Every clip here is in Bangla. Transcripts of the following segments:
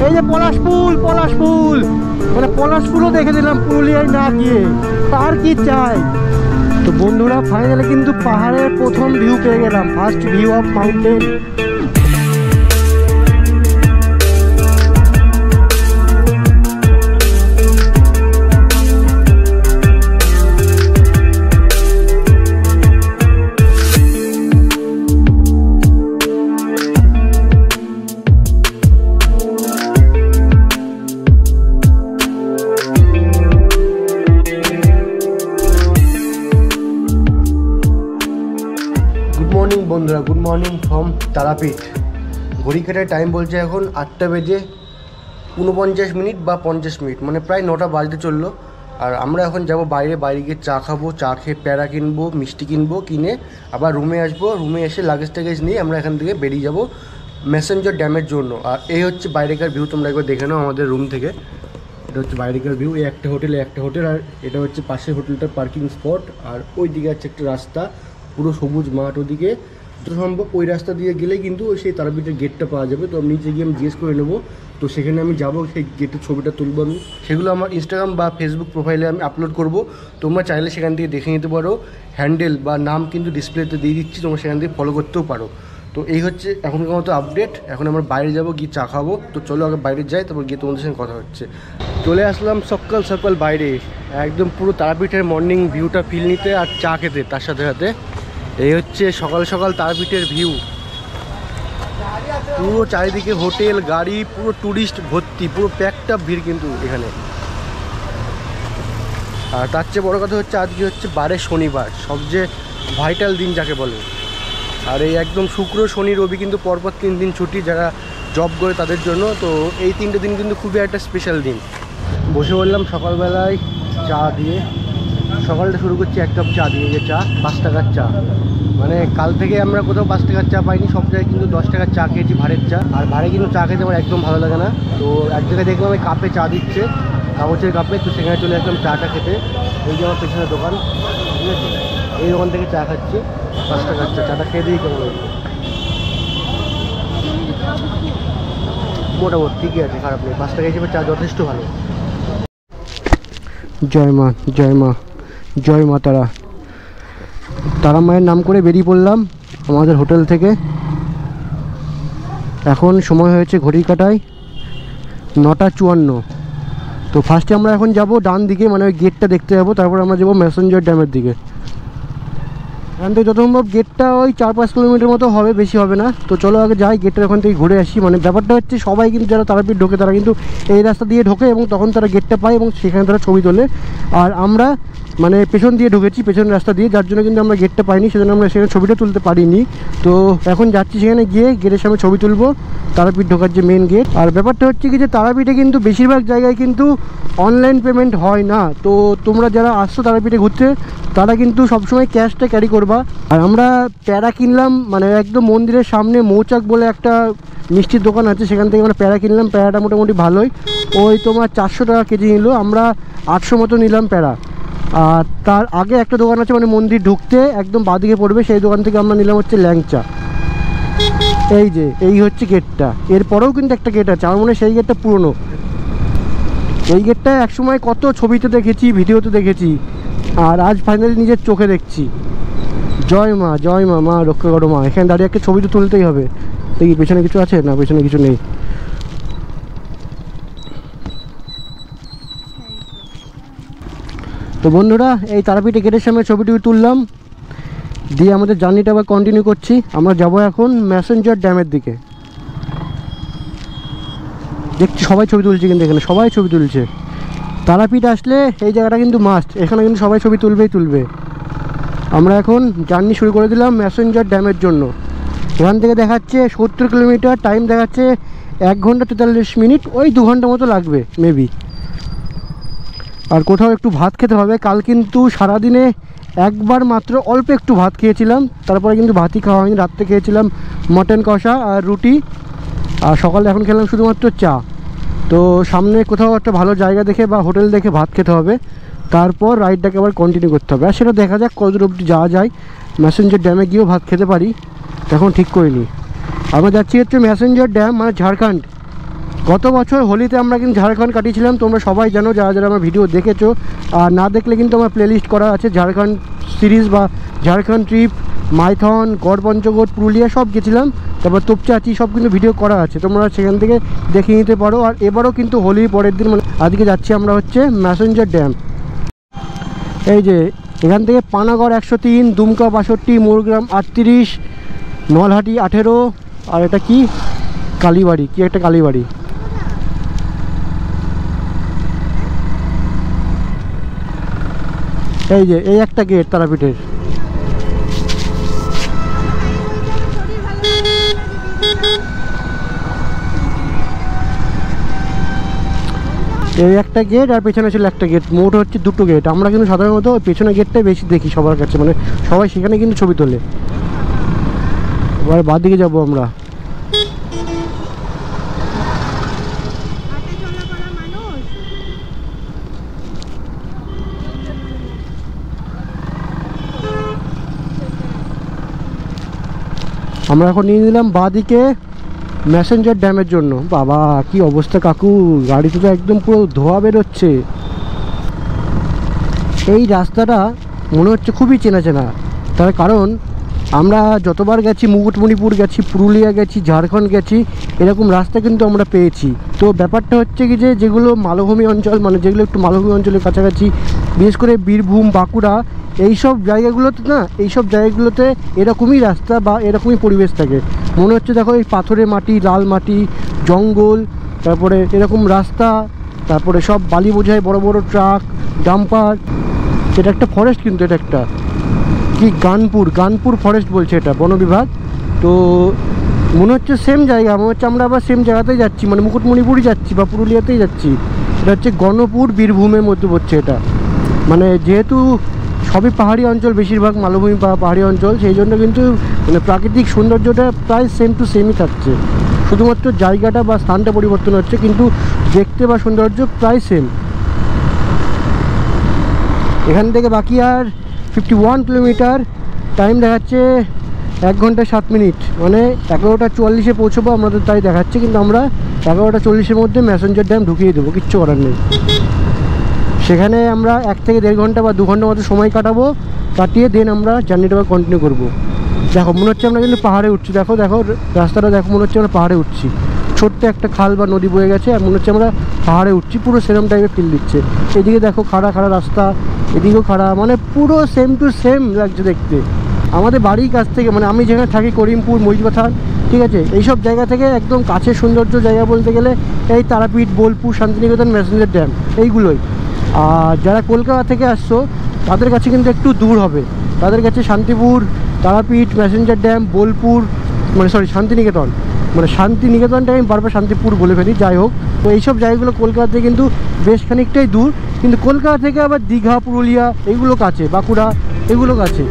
এই যে পলাশপুল মানে পলাশপুরও দেখে দিলাম পুরুলিয়ায় না গিয়ে, আর কি চাই। তো বন্ধুরা ফাইনালি কিন্তু পাহাড়ের প্রথম ভিউ পেয়ে গেলাম, ফার্স্ট ভিউ অফ মাউন্টেন। বন্ধুরা গুড মর্নিং ফ্রম তারাপীঠ। ঘড়ি কাটার টাইম বলছে এখন 8টা বেজে 49 মিনিট বা 50 মিনিট, মানে প্রায় 9টা বাজতে চললো। আর আমরা এখন যাব বাইরে গিয়ে চা খাবো, চা খেয়ে প্যারা কিনবো, মিষ্টি কিনবো, কিনে আবার রুমে আসবো। রুমে এসে লাগেজ টাগেজ নিয়ে আমরা এখান থেকে বেরিয়ে যাব মেসেঞ্জার ড্যামের জন্য। আর এই হচ্ছে বাইরেকার ভিউ, তোমরা একবার দেখে নাও আমাদের রুম থেকে। এটা হচ্ছে বাইরেকার ভিউ, এই একটা হোটেল, আর এটা হচ্ছে পাশের হোটেলটার পার্কিং স্পট। আর ওই দিকে আছে একটা রাস্তা, পুরো সবুজ মাঠ। ওদিকে যত সম্ভব ওই রাস্তা দিয়ে গেলে কিন্তু সেই তারাপীঠের গেটটা পাওয়া যাবে। তো আমি নিচে গিয়ে আমি জিজ্ঞেস করে নেবো, তো সেখানে আমি যাবো, সেই গেটের ছবিটা তুলবো আমি, সেগুলো আমার ইনস্টাগ্রাম বা ফেসবুক প্রোফাইলে আমি আপলোড করব। তোমরা চাইলে সেখান থেকে দেখে নিতে পারো, হ্যান্ডেল বা নাম কিন্তু ডিসপ্লেতে দিয়ে দিচ্ছি, তোমরা সেখান থেকে ফলো করতেও পারো। তো এই হচ্ছে এখনকার মতো আপডেট। এখন আমরা বাইরে যাবো, গিয়ে চা খাবো। তো চলো আগে বাইরে যাই, তারপর গিয়ে তোমাদের সঙ্গে কথা হচ্ছে। চলে আসলাম সকাল বাইরে, একদম পুরো তারাপীঠের মর্নিং ভিউটা ফিল নিতে আর চা খেতে তার সাথে সাথে। এই হচ্ছে সকাল তারাপীঠের ভিউ, পুরো চারিদিকে হোটেল, গাড়ি, পুরো ট্যুরিস্ট ভর্তি, পুরো প্যাকড আপ ভিড় কিন্তু এখানে। আর তার চেয়ে বড়ো কথা হচ্ছে আজকে হচ্ছে শনিবার, সবচেয়ে ভাইটাল দিন যাকে বলে। আর এই একদম শুক্র শনি রবি কিন্তু পরপর 3 দিন ছুটি যারা জব করে তাদের জন্য। তো এই 3টে দিন কিন্তু খুবই একটা স্পেশাল দিন। বসে বললাম সকালবেলায় চা দিয়ে, সকালটা শুরু করছি 1 কাপ চা দিয়ে। যে চা 5 টাকার চা, মানে কাল থেকে আমরা কোথাও 5 টাকার চা পাইনি, সব জায়গায় কিন্তু 10 টাকার চা খেয়েছি, ভাড়ের চা। আর ভাড়ে কিন্তু চা খেতে আমার একদম ভালো লাগে না। তো এক জায়গায় দেখলাম ওই কাপে চা দিচ্ছে, কাগজের কাপে, তো সেখানে চলে আসলাম চাটা খেতে। এই যে আমার পেছনের দোকান, ঠিক আছে, এই দোকান থেকে চা খাচ্ছি 5 টাকার চা। চাটা খেয়ে দিই কেমন লাগছে, মোটামুটি ঠিকই আছে, খারাপ নেই। 5 টাকা হিসেবে চা যথেষ্ট ভালো। জয় মা তারা মায়ের নাম করে বেরিয়ে পড়লাম আমাদের হোটেল থেকে। এখন সময় হয়েছে ঘড়ি কাটায় 9টা 54। তো ফার্স্টে আমরা এখন যাব ডান দিকে, মানে ওই গেটটা দেখতে যাবো, তারপর আমরা যাবো মেসেঞ্জার ড্যামের দিকে। এখান থেকে যত সম্ভব গেটটা ওই 4-5 কিলোমিটার মতো হবে, বেশি হবে না। তো চলো আগে যাই, গেটটা ওখান থেকে ঘুরে আসি। মানে ব্যাপারটা হচ্ছে সবাই কিন্তু যারা তারাপীঠ ঢোকে তারা কিন্তু এই রাস্তা দিয়ে ঢোকে, এবং তখন তারা গেটটা পায় এবং সেখানে তারা ছবি তোলে। আর আমরা মানে পেছন দিয়ে ঢুকেছি, পেছন রাস্তা দিয়ে, যার জন্য কিন্তু আমরা গেটটা পাইনি, সেজন্য আমরা সেখানে ছবিটা তুলতে পারিনি। তো এখন যাচ্ছি সেখানে গিয়ে গেটের সামনে ছবি তুলবো, তারাপীঠ ঢোকার যে মেন গেট। আর ব্যাপারটা হচ্ছে কি যে তারাপীঠে কিন্তু বেশিরভাগ জায়গায় কিন্তু অনলাইন পেমেন্ট হয় না। তো তোমরা যারা আসছো তারাপীঠে ঘুরতে তারা কিন্তু সবসময় ক্যাশটা ক্যারি করবা। আর আমরা প্যারা কিনলাম, মানে একদম মন্দিরের সামনে মৌচাক বলে একটা মিষ্টির দোকান আছে, সেখান থেকে আমরা প্যারা কিনলাম। প্যারাটা মোটামুটি ভালোই, ওই তোমার 400 টাকা কেজি নিল, আমরা 800 মতো নিলাম প্যারা। আর তার আগে একটা দোকান আছে, মানে মন্দির ঢুকতে একদম বাঁদিকে পড়বে, সেই দোকান থেকে আমরা নিলাম হচ্ছে ল্যাংচা। এই হচ্ছে গেটটা। এরপরেও কিন্তু একটা গেট আছে, আমার মনে হয় সেই গেটটা পুরনো। এই গেটটা একসময় কত ছবিতে দেখেছি, ভিডিওতে দেখেছি, আর আজ ফাইনালি নিজের চোখে দেখছি। জয় মা, মা রক্ষা করো মা। এখানে দাঁড়িয়ে একটা ছবি তো তুলতেই হবে। দেখি পেছনে কিছু আছে না, পেছনে কিছু নেই। তো বন্ধুরা এই তারাপীঠে গেটের সামনে ছবিটি তুললাম, দিয়ে আমাদের জার্নিটা আবার কন্টিনিউ করছি। আমরা যাব এখন মেসেঞ্জার ড্যামের দিকে। দেখছি সবাই ছবি তুলছে, কিন্তু এখানে সবাই ছবি তুলছে। তারাপীঠ আসলে এই জায়গাটা কিন্তু মাস্ট, এখানে কিন্তু সবাই ছবি তুলবে। আমরা এখন জার্নি শুরু করে দিলাম মেসেঞ্জার ড্যামের জন্য। এখান থেকে দেখাচ্ছে 70 কিলোমিটার, টাইম দেখাচ্ছে 1 ঘন্টা 43 মিনিট, ওই 2 ঘন্টা মতো লাগবে মেবি। আর কোথাও একটু ভাত খেতে হবে। কাল কিন্তু সারাদিনে একবার মাত্র অল্প একটু ভাত খেয়েছিলাম, তারপরে কিন্তু ভাতই খাওয়া হয়নি। রাত্রে খেয়েছিলাম মটন কষা আর রুটি, আর সকালে এখন খেলাম শুধুমাত্র চা। তো সামনে কোথাও একটা ভালো জায়গা দেখে বা হোটেল দেখে ভাত খেতে হবে, তারপর রাইডটাকে আবার কন্টিনিউ করতে হবে। আর সেটা দেখা যাক কতদূর অবধি যাওয়া যায়। মেসেঞ্জার ড্যামে গিয়েও ভাত খেতে পারি, এখন ঠিক করিনি। আমরা যাচ্ছি হচ্ছে মেসেঞ্জার ড্যাম, মানে ঝাড়খণ্ড। গত বছর হোলিতে আমরা কিন্তু ঝাড়খণ্ড কাটিয়েছিলাম, তোমরা সবাই জানো যারা যারা আমার ভিডিও দেখেছো। আর না দেখলে কিন্তু আমার প্লেলিস্ট করা আছে, ঝাড়খণ্ড সিরিজ বা ঝাড়খণ্ড ট্রিপ, মাইথন, গড় পঞ্চকোট, পুরুলিয়া সব গেছিলাম, তারপর তোপচাচি সব কিন্তু ভিডিও করা আছে, তোমরা সেখান থেকে দেখে নিতে পারো। আর এবারও কিন্তু হোলির পরের দিন মানে আজকে যাচ্ছি আমরা হচ্ছে ম্যাসেঞ্জার ড্যাম। এই যে এখান থেকে পানাগড় 103, দুমকা 62, মোরগ্রাম 38, নলহাটি 18, আর এটা কি কালীবাড়ি, কি একটা কালীবাড়ি। এই যে এই একটা গেট তারাপীঠের। এই একটা গেট আর পেছনে ছিল একটা গেট, মোট হচ্ছে দুটো গেট। আমরা কিন্তু সাধারণত পেছনে গেটটাই বেশি দেখি সবার কাছে, মানে সবাই সেখানে কিন্তু ছবি তোলে। এবার বাঁ দিকে যাবো আমরা। আমরা এখন নিয়ে নিলাম বাঁ দিকে ম্যাসেঞ্জার ড্যামের জন্য। বাবা কি অবস্থা কাকু, গাড়িতে তো একদম পুরো ধোয়া বেরোচ্ছে। এই রাস্তাটা মনে হচ্ছে খুবই চেনা চেনা, তার কারণ আমরা যতবার গেছি, মুকুটমণিপুর গেছি, পুরুলিয়া গেছি, ঝাড়খণ্ড গেছি, এরকম রাস্তা কিন্তু আমরা পেয়েছি। তো ব্যাপারটা হচ্ছে কি যে যেগুলো মালভূমি অঞ্চল, মানে যেগুলো একটু মালভূমি অঞ্চলের কাছাকাছি, বিশেষ করে বীরভূম, বাঁকুড়া, এইসব জায়গাগুলোতে না, এইসব জায়গাগুলোতে এরকমই রাস্তা বা এরকমই পরিবেশ থাকে। মনে হচ্ছে দেখো এই পাথরের মাটি, লাল মাটি, জঙ্গল, তারপরে এরকম রাস্তা, তারপরে সব বালি বোঝায় বড় বড় ট্রাক, ডাম্পার। এটা একটা ফরেস্ট, কিন্তু এটা একটা কি গানপুর ফরেস্ট বলছে এটা বন বিভাগ। তো মনে হচ্ছে সেম জায়গা, মনে হচ্ছে আমরা আবার সেম জায়গাতেই যাচ্ছি, মানে মুকুটমণিপুরই যাচ্ছি বা পুরুলিয়াতেই যাচ্ছি। এটা হচ্ছে গণপুর বীরভূমের মধ্যে পড়ছে এটা। মানে যেহেতু সবই পাহাড়ি অঞ্চল, বেশিরভাগ মালভূমি বা পাহাড়ি অঞ্চল, সেই জন্য কিন্তু মানে প্রাকৃতিক সৌন্দর্যটা প্রায় সেম টু সেমই থাকছে, শুধুমাত্র জায়গাটা বা স্থানটা পরিবর্তন হচ্ছে, কিন্তু দেখতে বা সৌন্দর্য প্রায় সেম। এখান থেকে বাকি আর 51 কিলোমিটার, টাইম দেখাচ্ছে 1 ঘন্টা 7 মিনিট, মানে 11টা 44-এ পৌঁছবো আমাদের, তাই দেখাচ্ছে। কিন্তু আমরা 11টা 40-এর মধ্যে ম্যাসেঞ্জার ড্যাম ঢুকিয়ে দেবো, কিচ্ছু করার নেই। সেখানে আমরা 1 থেকে 1.5 ঘন্টা বা 2 ঘন্টার মতো সময় কাটিয়ে দেন আমরা জার্নিটা কন্টিনিউ করবো। দেখো মনে হচ্ছে আমরা কিন্তু পাহাড়ে উঠছি, দেখো রাস্তাটা দেখো, মনে হচ্ছে আমরা পাহাড়ে উঠছি। ছোট্ট একটা খাল বা নদী বয়ে গেছে, আর মনে হচ্ছে আমরা পাহাড়ে উঠছি, পুরো সেরম টাইপের ফিল দিচ্ছে। এদিকে দেখো খাড়া রাস্তা, এদিকেও খাড়া, মানে পুরো সেম টু সেম লাগছে দেখতে। আমাদের বাড়ির কাছ থেকে, মানে আমি যেখানে থাকি করিমপুর, মহিষবাথান, ঠিক আছে, এইসব জায়গা থেকে একদম কাছে সৌন্দর্য জায়গা বলতে গেলে এই তারাপীঠ, বোলপুর, শান্তিনিকেতন, ম্যাসেঞ্জার ড্যাম, এইগুলোই। আর যারা কলকাতা থেকে আসছো তাদের কাছে কিন্তু একটু দূর হবে, তাদের কাছে শান্তিপুর, তারাপীঠ, ম্যাসেঞ্জার ড্যাম, বোলপুর, মানে শান্তিনিকেতন, মানে শান্তিনিকেতনটা আমি বারবার শান্তিপুর বলে ফেলি, যাই হোক। তো এইসব জায়গাগুলো কলকাতা থেকে কিন্তু বেশ খানিকটাই দূর, কিন্তু কলকাতা থেকে আবার দীঘা, পুরুলিয়া এইগুলো কাছে, বাঁকুড়া এগুলো কাছে।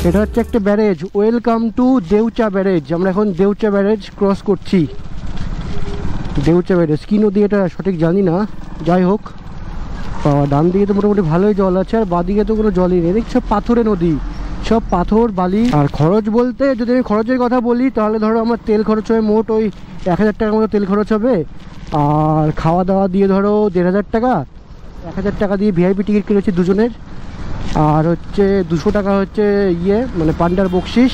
এটা হচ্ছে একটা barrage, welcome to Deucha barrage. আমরা এখন দেউচা ব্যারেজ ক্রস করছি। দেউচা ব্যারেজ কি নদী এটা সঠিক জানি না, যাই হোক। ডান দিকে তো মোটামুটি ভালোই জল আছে, আর বাদিকে তো কোনো জলই নেই, সব পাথরের নদী, সব পাথর বালি। আর খরচ বলতে যদি আমি খরচের কথা বলি, তাহলে ধরো আমার তেল খরচ হবে মোট ওই 1000 টাকার মতো তেল খরচ হবে। আর খাওয়া দাওয়া দিয়ে ধরো 1500 টাকা, 1000 টাকা দিয়ে ভিআইপি টিকিট কেটেছি দুজনের। আর হচ্ছে 200 টাকা হচ্ছে মানে পান্ডার বকশিস,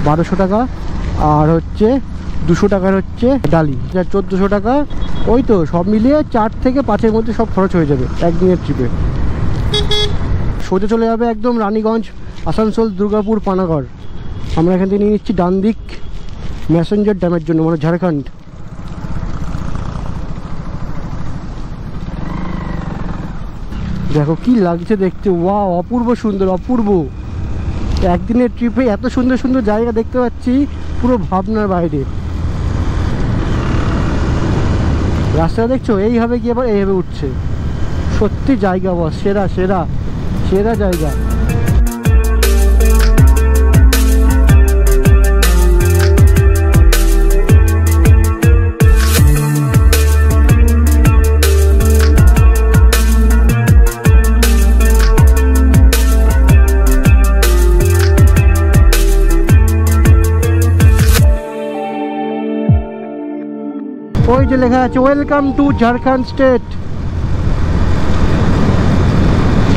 1200 টাকা। আর হচ্ছে 200 টাকার হচ্ছে ডালি, যা 1400 টাকা। ওই তো সব মিলিয়ে 4 থেকে 5-এর মধ্যে সব খরচ হয়ে যাবে একদিনের ট্রিপে। সোজা চলে যাবে একদম রানীগঞ্জ, আসানসোল, দুর্গাপুর, পানাগড়। আমরা এখান থেকে নিয়ে নিচ্ছি ডান দিক ম্যাসেঞ্জার ড্যামের জন্য, মানে ঝাড়খণ্ড। দেখো কি লাগছে দেখতে, ওয়াও, অপূর্ব সুন্দর, অপূর্ব। একদিনের ট্রিপে এত সুন্দর সুন্দর জায়গা দেখতে পাচ্ছি, পুরো ভাবনার বাইরে। রাস্তাটা দেখছো, এইভাবে গিয়ে আবার এইভাবে উঠছে, সত্যি জায়গা বস, সেরা সেরা সেরা জায়গা। ওই যে লেখা আছে ওয়েলকাম টু ঝাড়খণ্ড স্টেট।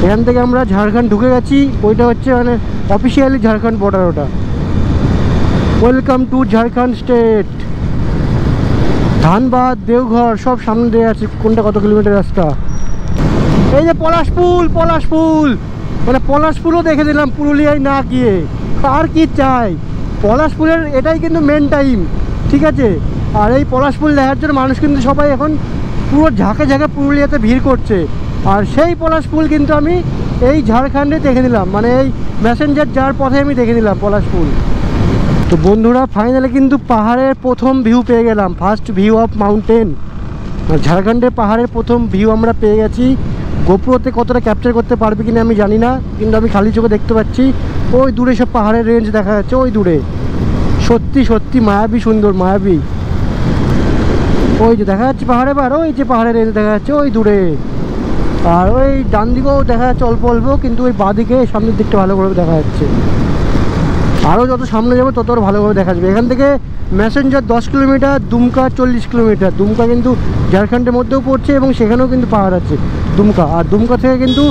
এখান থেকে আমরা ঝাড়খণ্ড ঢুকে গেছি, ওইটা হচ্ছে মানে অফিসিয়ালি ঝাড়খণ্ড বর্ডার, ওটা welcome to Jharkhand state. Dhanbad, Deoghar সব সামনে দিয়ে আছে, কোনটা কত কিলোমিটার রাস্তা। এই যে পলাশপুল, পলাশপুল মানে পলাশপুলও দেখে দিলাম পুরুলিয়ায় না গিয়ে, আর কি চাই। পলাশপুলের এটাই কিন্তু মেন টাইম, ঠিক আছে। আর এই পলাশপুল দেখার জন্য মানুষ কিন্তু সবাই এখন পুরো ঝাঁকে ঝাঁকে পুরুলিয়াতে ভিড় করছে। আর সেই পলাশপুল কিন্তু আমি এই ঝাড়খণ্ডে দেখে নিলাম, মানে এই ম্যাসেঞ্জার যাওয়ার পথে আমি দেখে নিলাম পলাশপুল। তো বন্ধুরা ফাইনালি কিন্তু পাহাড়ের প্রথম ভিউ পেয়ে গেলাম, ফার্স্ট ভিউ অফ মাউন্টেন। ঝাড়খণ্ডের পাহাড়ের প্রথম ভিউ আমরা পেয়ে গেছি। গোপ্রোতে কতটা ক্যাপচার করতে পারবে কিনা আমি জানি না, কিন্তু আমি খালি চোখে দেখতে পাচ্ছি ওই দূরে সব পাহাড়ের রেঞ্জ দেখা যাচ্ছে, ওই দূরে সত্যি সত্যি মায়াবী সুন্দর, মায়াবী। ওই যে দেখা যাচ্ছে পাহাড়ে বার, ওই যে পাহাড়ের রেঞ্জ দেখা যাচ্ছে ওই দূরে। আর ওই ডান দিকেও দেখা যাচ্ছে অল্প অল্প, কিন্তু ওই বাঁ দিকে সামনের দিকটা ভালো করে দেখা যাচ্ছে। আরও যত সামনে যাবে তত ভালোভাবে দেখা যাবে। এখান থেকে ম্যাসেঞ্জার 10 কিলোমিটার, দুমকা 40 কিলোমিটার। দুমকা কিন্তু ঝাড়খণ্ডের মধ্যেও পড়ছে এবং সেখানেও কিন্তু পাহাড় আছে দুমকা। আর দুমকা থেকে কিন্তু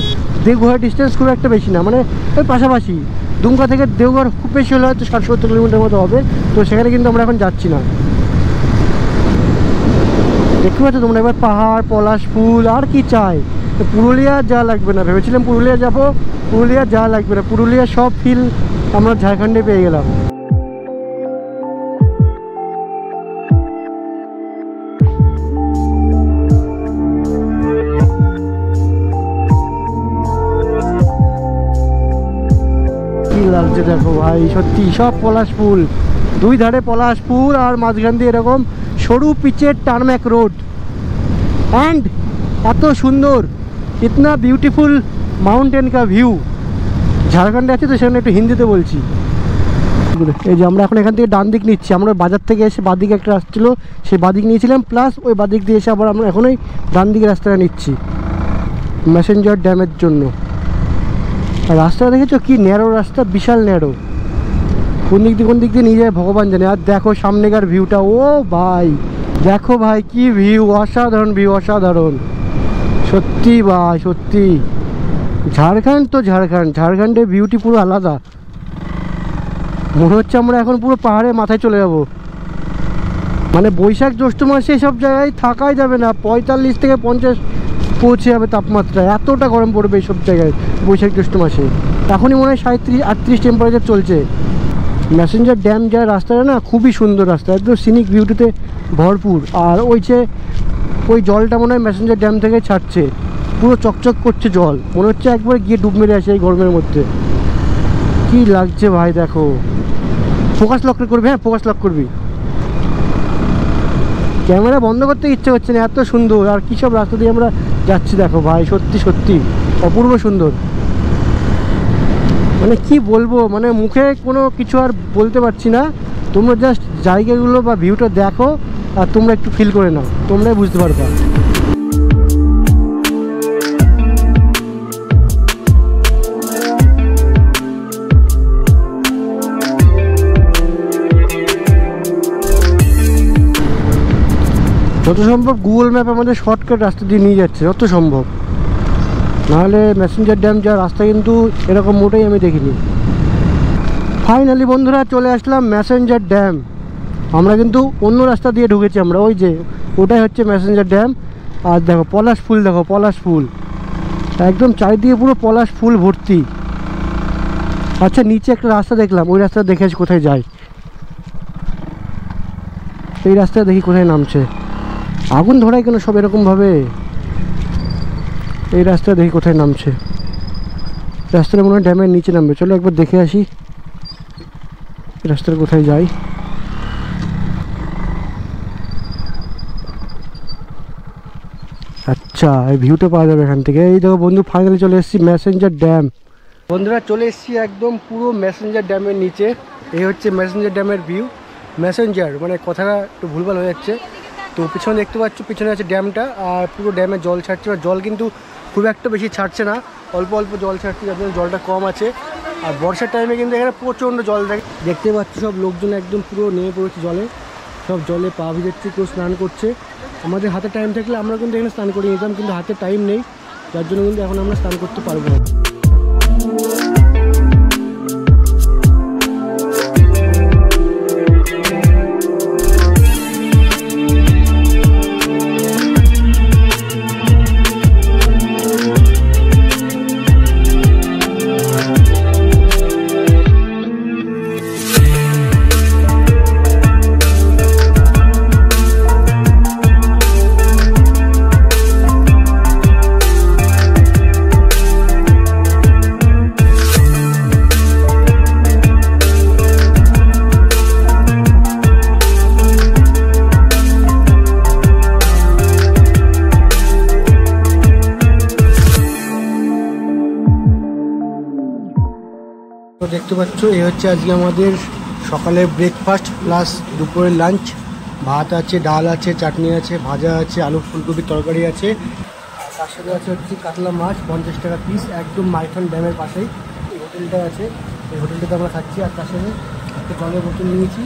দেওঘরের ডিস্টেন্স খুব একটা বেশি না, মানে ওই পাশাপাশি। দুমকা থেকে দেওঘর খুব বেশি হলে হয়তো 60-70 কিলোমিটার মতো হবে। তো সেখানে কিন্তু আমরা এখন যাচ্ছি না। দেখতে পাচ্ছ তোমরা এবার পাহাড়, পলাশপুল, আর কি চাই। পুরুলিয়া যা লাগবে না, ভেবেছিলাম পুরুলিয়া যাব, পুরুলিয়া যা লাগবে না, পুরুলিয়া সব ফিল আমরা ঝাড়খণ্ডে পেয়ে গেলাম। কি লাগছে দেখো ভাই, সত্যি সব পলাশপুল, দুই ধারে পলাশপুল আর মাঝখান দিয়ে এরকম সরু পিচের টার্ম্যাক রোড। অ্যান্ড এত সুন্দর, ইতনা বিউটিফুল মাউন্টেন কা ভিউ। ঝাড়খণ্ডে আছে তো সেখানে একটু হিন্দিতে বলছি। এই যে আমরা এখন এখান থেকে ডান দিক নিচ্ছি, আমরা বাজার থেকে এসে বাদিকে একটা রাস্তা ছিল, সেই বাদিক নিয়েছিলাম, প্লাস ওই বাদিক দিয়ে এসে আবার আমরা এখনই ডান দিকে রাস্তাটা নিচ্ছি ম্যাসেঞ্জার ড্যামের জন্য। আর রাস্তাটা দেখেছো কি ন্যারো রাস্তা, বিশাল ন্যারো, কোন দিক দিয়ে নিয়ে যায় ভগবান জানে। আর দেখো সামনেকার ভিউটা, ও ভাই দেখো ভাই কি ভিউ, অসাধারণ ভিউ, অসাধারণ সত্যি ভাই সত্যি। ঝাড়খণ্ড তো ঝাড়খণ্ড, ঝাড়খণ্ডের বিউটি পুরো আলাদা। মনে হচ্ছে আমরা এখন পুরো পাহাড়ের মাথায় চলে যাব। মানে বৈশাখ জ্যৈষ্ঠ মাসে সব জায়গায় থাকাই যাবে না, 45 থেকে 50 পৌঁছে যাবে তাপমাত্রা, এতটা গরম পড়বে এইসব জায়গায় বৈশাখ জ্যৈষ্ঠ মাসে। এখনই মনে হয় 37-38 টেম্পারেচার চলছে। ম্যাসেঞ্জার ড্যাম যাওয়ার রাস্তাটা না খুবই সুন্দর রাস্তা, একদম সিনিক বিউটিতে ভরপুর। আর ওই জলটা মনে হয় ম্যাসেঞ্জার ড্যাম থেকে ছাড়ছে, পুরো চকচক করছে জল, মনে হচ্ছে একবার গিয়ে ডুব মেরে আসে এই গরমের মধ্যে। কি লাগছে ভাই দেখো, ফোকাস লক করবি, হ্যাঁ ফোকাস লক করবি। ক্যামেরা বন্ধ করতে ইচ্ছে হচ্ছে না, এত সুন্দর। আর কী সব রাস্তা দিয়ে আমরা যাচ্ছি দেখো ভাই, সত্যি সত্যি অপূর্ব সুন্দর। মানে কি বলবো, মানে মুখে কোনো কিছু আর বলতে পারছি না। তোমরা জাস্ট জায়গাগুলো বা ভিউটা দেখো আর তোমরা একটু ফিল করে নাও, তোমরাই বুঝতে পারবা। যত সম্ভব গুগল ম্যাপ আমাদের শর্টকাট রাস্তা দিয়ে নিয়ে যাচ্ছে যত সম্ভব, নাহলে ম্যাসেঞ্জার ড্যাম যাওয়ার রাস্তা কিন্তু এরকম মোটেই আমি দেখিনি। ফাইনালি বন্ধুরা চলে আসলাম ম্যাসেঞ্জার ড্যাম। আমরা কিন্তু অন্য রাস্তা দিয়ে ঢুকেছি, আমরা ওই যে ওটাই হচ্ছে ম্যাসেঞ্জার ড্যাম। আর দেখো পলাশ ফুল, দেখো পলাশ ফুল একদম চারিদিকে পুরো পলাশ ফুল ভর্তি। আচ্ছা নিচে একটা রাস্তা দেখলাম, ওই রাস্তা দেখে কোথায় যায়, এই রাস্তায় দেখি কোথায় নামছে। আগুন ধরায় কেন সব এরকমভাবে, এই রাস্তা দেখি কোথায় নামছে। রাস্তাটা মনে হয় ড্যামের নিচে নামবে, চলো একবার দেখে আসি রাস্তাটা কোথায় যায়। আচ্ছা এই ভিউটা পাওয়া যাবে এখান থেকে। এই দেখো বন্ধু ফাইনালি চলে এসেছি ম্যাসেঞ্জার ড্যাম। বন্ধুরা চলে এসেছি একদম পুরো ম্যাসেঞ্জার ড্যামের নিচে। এই হচ্ছে ম্যাসেঞ্জার ড্যামের ভিউ। ম্যাসেঞ্জার মানে কথাটা একটু ভুলভাল হয়ে যাচ্ছে। তো পিছনে দেখতে পাচ্ছ, পিছনে আছে ড্যামটা, আর পুরো ড্যামে জল ছাড়ছে। জল কিন্তু খুব একটা বেশি ছাড়ছে না, অল্প অল্প জল ছাড়ছে, যাদের জলটা কম আছে। আর বর্ষার টাইমে কিন্তু এখানে প্রচণ্ড জল দেখতে পাচ্ছি, সব লোকজন একদম পুরো নেমে পড়েছে জলে। সব জলে পা ভিজাচ্ছে, কেউ স্নান করছে। আমাদের হাতে টাইম থাকলে আমরা কিন্তু এখানে স্নান করে নিতাম, কিন্তু হাতে টাইম নেই, যার জন্য কিন্তু এখন আমরা স্নান করতে পারবো না। দেখতে পাচ্ছ এই হচ্ছে আজকে আমাদের সকালের ব্রেকফাস্ট প্লাস দুপুরের লাঞ্চ। ভাত আছে, ডাল আছে, চাটনি আছে, ভাজা আছে, আলু ফুলকপির তরকারি আছে, আর তার সাথে আছে হচ্ছে কাতলা মাছ 50 টাকা পিস, একদম মাইথন ড্যামের পাশেই এই হোটেলটা আছে। এই হোটেলটাতে আমরা খাচ্ছি, আর তার সাথে একটা জলের বোতল নিয়েছি।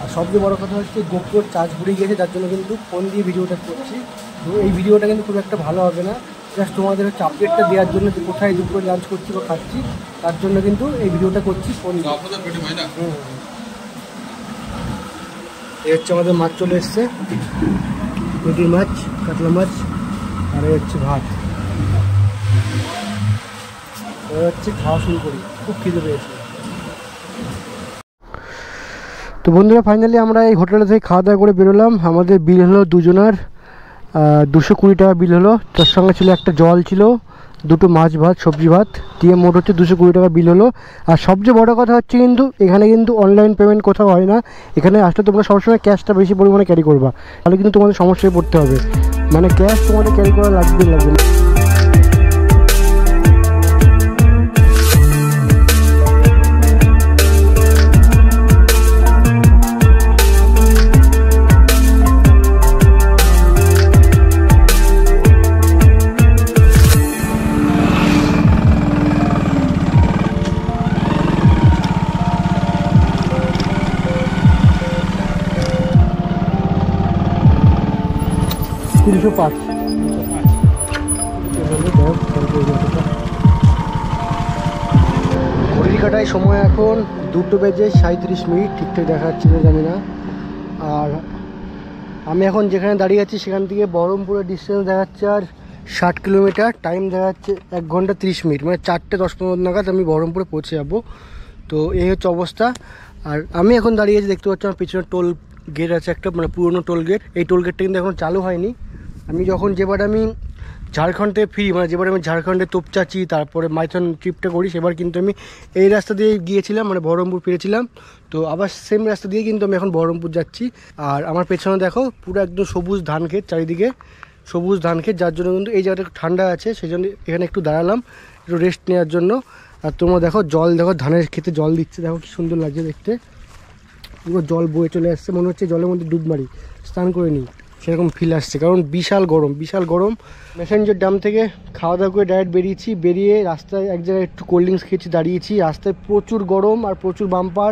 আর সবচেয়ে বড় কথা হচ্ছে গোপ্রোর চার্জ ফুরিয়ে গেছে, যার জন্য কিন্তু ফোন দিয়ে ভিডিওটা করছি। তো এই ভিডিওটা কিন্তু খুব একটা ভালো হবে না, জাস্ট তোমাদের হচ্ছে আপডেটটা দেওয়ার জন্য যে কোথায় দুপুরে লাঞ্চ করছি বা খাচ্ছি, তার জন্য কিন্তু এই ভিডিওটা করছি ফোন দিয়ে। এই হচ্ছে আমাদের মাছ চলে এসছে, নদীর মাছ, কাতলা মাছ, আর এই হচ্ছে ভাত। হচ্ছে খাওয়া শুরু করি, খুব খিদে পেয়েছে। তো বন্ধুরা ফাইনালি আমরা এই হোটেলে থেকে খাওয়া দাওয়া করে বেরোলাম। আমাদের বিল হলো দুজনার 220 টাকা বিল হলো। তার সঙ্গে ছিল একটা জল ছিল, দুটো মাছ ভাত, সবজি ভাত দিয়ে মোট হচ্ছে 220 টাকা বিল হলো। আর সবচেয়ে বড় কথা হচ্ছে কিন্তু এখানে কিন্তু অনলাইন পেমেন্ট কোথাও হয় না। এখানে আসলে তোমরা সবসময় ক্যাশটা বেশি পরিমাণে ক্যারি করবা, তাহলে কিন্তু তোমাদের সমস্যায় পড়তে হবে। মানে ক্যাশ তোমাদের ক্যারি করা লাগবে না। 305। ঘড়ির কাটায় সময় এখন 2:37 ঠিকঠাক দেখা যাচ্ছে না, জানি না। আর আমি এখন যেখানে দাঁড়িয়ে আছি সেখান থেকে বহরমপুরের ডিস্টেন্স দেখাচ্ছে আর 60 কিলোমিটার, টাইম দেখা যাচ্ছে 1 ঘন্টা 30 মিনিট, মানে 4:10-15 নাগাদ আমি বহরমপুরে পৌঁছে যাবো। তো এই হচ্ছে অবস্থা। আর আমি এখন দাঁড়িয়ে আছি, দেখতে পাচ্ছি আমার পিছনে টোল গেট আছে একটা, মানে পুরনো টোল গেট। এই টোল গেটটা কিন্তু এখন চালু হয়নি। আমি যখন যেবার আমি ঝাড়খণ্ড থেকে ফিরি, মানে যেবার আমি ঝাড়খণ্ডে তোপচাচি তারপরে মাইথন ট্রিপটা করি, সেবার কিন্তু আমি এই রাস্তা দিয়ে গিয়েছিলাম, মানে বহরমপুর ফিরেছিলাম। তো আবার সেম রাস্তা দিয়ে কিন্তু আমি এখন বহরমপুর যাচ্ছি। আর আমার পেছনে দেখো পুরো একদম সবুজ ধান ক্ষেত, চারিদিকে সবুজ ধান ক্ষেত, যার জন্য কিন্তু এই জায়গাটা একটু ঠান্ডা আছে, সেই জন্য এখানে একটু দাঁড়ালাম একটু রেস্ট নেওয়ার জন্য। আর তোমরা দেখো জল, দেখো ধানের ক্ষেতে জল দিচ্ছে, দেখো কি সুন্দর লাগছে দেখতে। পুরো জল বয়ে চলে আসছে, মনে হচ্ছে জলের মধ্যে ডুব মারি, স্নান করে নিই, সেরকম ফিল আসছে। কারণ বিশাল গরম। মেসেঞ্জার ড্যাম থেকে খাওয়া দাওয়া করে ডাইরেক্ট বেরিয়ে রাস্তায় এক জায়গায় একটু কোল্ড ড্রিঙ্কস খেয়েছি, দাঁড়িয়েছি। রাস্তায় প্রচুর গরম আর প্রচুর বাম্পার,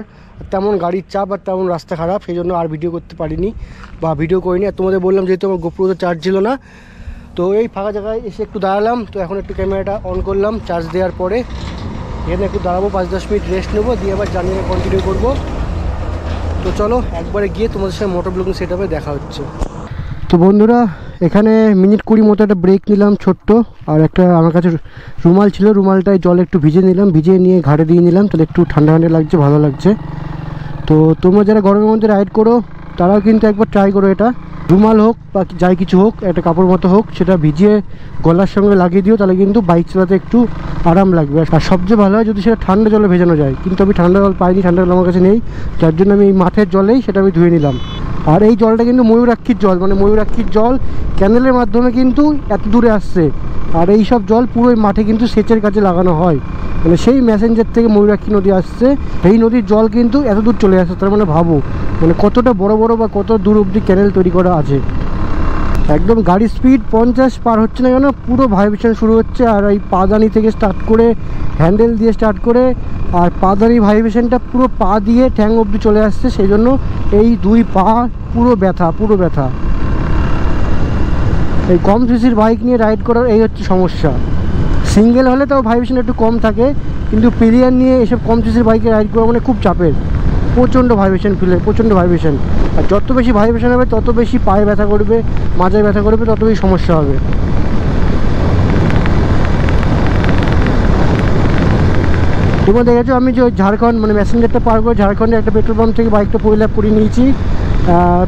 তেমন গাড়ির চাপ আর তেমন রাস্তা খারাপ, সেই জন্য আর ভিডিও করতে পারিনি বা ভিডিও করিনি। আর তোমাদের বললাম যেহেতু আমার গোপ্রোতে চার্জ ছিল না, তো এই ফাঁকা জায়গায় এসে একটু দাঁড়ালাম। তো এখন একটু ক্যামেরাটা অন করলাম চার্জ দেওয়ার পরে, এখানে একটু দাঁড়াবো, 5-10 মিনিট রেস্ট নেবো, দিয়ে আবার জার্নি কন্টিনিউ করবো। তো চলো একবারে গিয়ে তোমাদের সাথে মোটর ব্লগিং সেটআপে দেখা হচ্ছে। তো বন্ধুরা এখানে মিনিট 20 মতো একটা ব্রেক নিলাম ছোট্ট, আর একটা আমার কাছে রুমাল ছিল, রুমালটায় জল একটু ভিজে নিলাম, ভিজিয়ে নিয়ে ঘাড়ে দিয়ে নিলাম, তাহলে একটু ঠান্ডা লাগছে, ভালো লাগছে। তো তোমরা যারা গরমের মধ্যে রাইড করো তারাও কিন্তু একবার ট্রাই করো, এটা রুমাল হোক বা যাই কিছু হোক, একটা কাপড় মতো হোক, সেটা ভিজিয়ে গলার সঙ্গে লাগিয়ে দিও, তাহলে কিন্তু বাইক চালাতে একটু আরাম লাগবে। আর সবচেয়ে ভালো হয় যদি সেটা ঠান্ডা জলে ভেজানো যায়, কিন্তু আমি ঠান্ডা জল পাইনি, ঠান্ডা জল আমার কাছে নেই, যার জন্য আমি এই মাঠের জলেই সেটা আমি ধুয়ে নিলাম। আর এই জলটা কিন্তু ময়ূরাক্ষীর জল, মানে ময়ূরাক্ষীর জল ক্যানেলের মাধ্যমে কিন্তু এত দূরে আসছে। আর এই সব জল পুরো মাঠে কিন্তু সেচের কাজে লাগানো হয়, মানে সেই মেসেঞ্জার থেকে ময়ূরাক্ষী নদী আসছে, এই নদীর জল কিন্তু এত দূর চলে আসছে। তার মানে ভাবো মানে কতটা বড় বা কত দূর অবধি ক্যানেল তৈরি করা আছে। একদম গাড়ির স্পিড 50 পার হচ্ছে না কেন, পুরো ভাইব্রেশন শুরু হচ্ছে। আর এই পাদানি থেকে স্টার্ট করে, হ্যান্ডেল দিয়ে স্টার্ট করে আর পাদার এই ভাইব্রেশনটা পুরো পা দিয়ে ঠ্যাং অবধি চলে আসছে, সেই জন্য এই দুই পা পুরো ব্যথা। এই কম সিসির বাইক নিয়ে রাইড করার এই হচ্ছে সমস্যা। সিঙ্গেল হলে তাও ভাইব্রেশন একটু কম থাকে, কিন্তু পিলিয়ন নিয়ে এসব কম সিসির বাইকে রাইড করা মানে খুব চাপের, প্রচণ্ড ভাইব্রেশন ফিল হয়, প্রচণ্ড ভাইব্রেশন। আর যত বেশি ভাইব্রেশন হবে তত বেশি পায়ে ব্যথা করবে, মাজায় ব্যথা করবে, তত বেশি সমস্যা হবে। তোমরা দেখেছো আমি যে ঝাড়খণ্ড মানে ম্যাসেঞ্জারটা পার করে ঝাড়খণ্ডে একটা পেট্রোল পাম্প থেকে বাইকটা পরিলাভ করে নিয়েছি।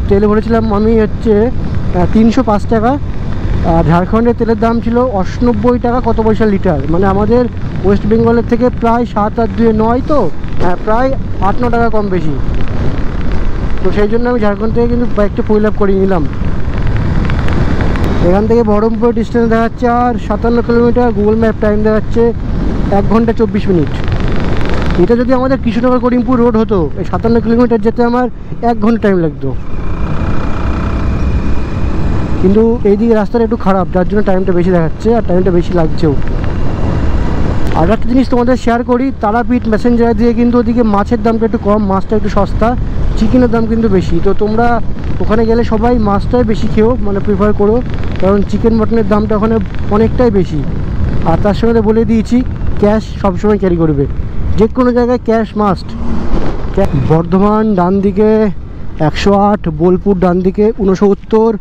তেলে ভরেছিলাম আমি হচ্ছে 305 টাকা, আর ঝাড়খণ্ডের তেলের দাম ছিল 98 টাকা কত পয়সা লিটার, মানে আমাদের ওয়েস্ট বেঙ্গলের থেকে প্রায় 7 আর 2 9 তো প্রায় 8-9 টাকা কম বেশি। তো সেই জন্য আমি ঝাড়খণ্ড থেকে কিন্তু বাইকটা পরিলাভ করে নিলাম। এখান থেকে বহরমপুর ডিস্টেন্স দেখাচ্ছে আর 57 কিলোমিটার, গুগল ম্যাপ টাইম দেখাচ্ছে 1 ঘন্টা 24 মিনিট। এটা যদি আমাদের কৃষ্ণনগর করিমপুর রোড হতো, এই 57 কিলোমিটার যেতে আমার 1 ঘন্টা টাইম লাগতো, কিন্তু এইদিকে রাস্তাটা একটু খারাপ, যার জন্য টাইমটা বেশি দেখাচ্ছে আর টাইমটা বেশি লাগছেও। আর একটা জিনিস তোমাদের শেয়ার করি, তারাপীঠ ম্যাসেঞ্জার দিয়ে কিন্তু ওদিকে মাছের দামটা একটু কম, মাছটা একটু সস্তা, চিকেনের দাম কিন্তু বেশি। তো তোমরা ওখানে গেলে সবাই মাছটাই বেশি খেও, মানে প্রিফার করো, কারণ চিকেন মটনের দামটা ওখানে অনেকটাই বেশি। আর তার সঙ্গে বলে দিয়েছি ক্যাশ সবসময় ক্যারি করবে, যে কোনো জায়গায় ক্যাশ মাস্ট। বর্ধমান ডান দিকে 108, বোলপুর ডান দিকে 69,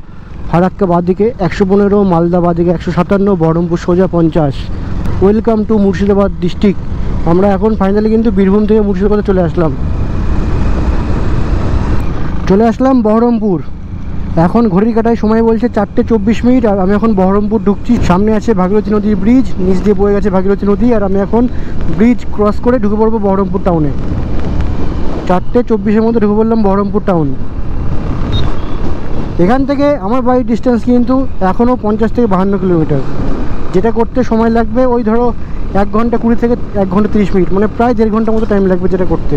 ফারাক্কা বাঁ দিকে 115, মালদা বাঁ দিকে 157, বহরমপুর সোজা 50। Welcome to Murshidabad district. আমরা এখন ফাইনালি কিন্তু বীরভূম থেকে মুর্শিদাবাদে চলে আসলাম বহরমপুর। এখন ঘড়ির কাটায় সময় বলছে 4টে 24 মিনিট, আর আমি এখন বহরমপুর ঢুকছি। সামনে আছে ভাগীরথী নদীর ব্রিজ, নিচ দিয়ে বয়ে গেছে ভাগীরথী নদী, আর আমি এখন ব্রিজ ক্রস করে ঢুকে পড়বো বহরমপুর টাউনে। 4টে 24-এর মধ্যে ঢুকে পড়লাম বহরমপুর টাউন। এখান থেকে আমার বাড়ির ডিস্টেন্স কিন্তু এখনও 50 থেকে 52 কিলোমিটার, যেটা করতে সময় লাগবে ওই ধরো 1 ঘন্টা 20 থেকে 1 ঘন্টা 30 মিনিট, মানে প্রায় 1.5 ঘন্টার মতো টাইম লাগবে যেটা করতে।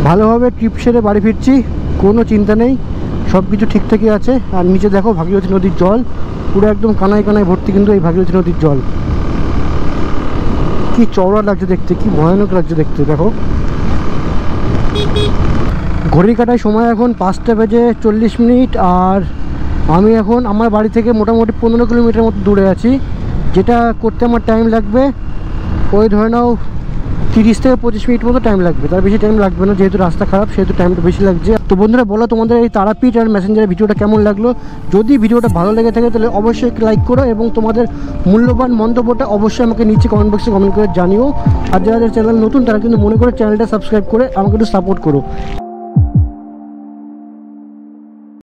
ভালোভাবে ট্রিপ সেরে বাড়ি ফিরছি, কোনো চিন্তা নেই, সব কিছু ঠিকঠাকই আছে। আর নিচে দেখো ভাগীরথী নদীর জল পুরো একদম কানায় কানায় ভর্তি, কিন্তু এই ভাগীরথী নদীর জল কি চওড়া লাগছে দেখতে, কি ভয়ানক লাগছে দেখতে। দেখো ঘড়ির কাটায় সময় এখন 5টা বেজে 40 মিনিট, আর আমি এখন আমার বাড়ি থেকে মোটামুটি 15 কিলোমিটার মতো দূরে আছি, যেটা করতে আমার টাইম লাগবে ওই ধরে নাও 30 থেকে 25 মিনিট মতো টাইম লাগবে, তার বেশি টাইম লাগবে না, যেহেতু রাস্তা খারাপ সেহেতু টাইমটা বেশি লাগছে। তো বন্ধুরা বলো তোমাদের এই তারাপীঠ আর ম্যাসেঞ্জারের ভিডিওটা কেমন লাগলো? যদি ভিডিওটা ভালো লেগে থাকে তাহলে অবশ্যই লাইক করো, এবং তোমাদের মূল্যবান মন্তব্যটা অবশ্যই আমাকে নিচে কমেন্ট বক্সে কমেন্ট করে জানিও। আর যারা চ্যানেল নতুন তারা কিন্তু মনে করে চ্যানেলটা সাবস্ক্রাইব করে আমাকে একটু সাপোর্ট করো।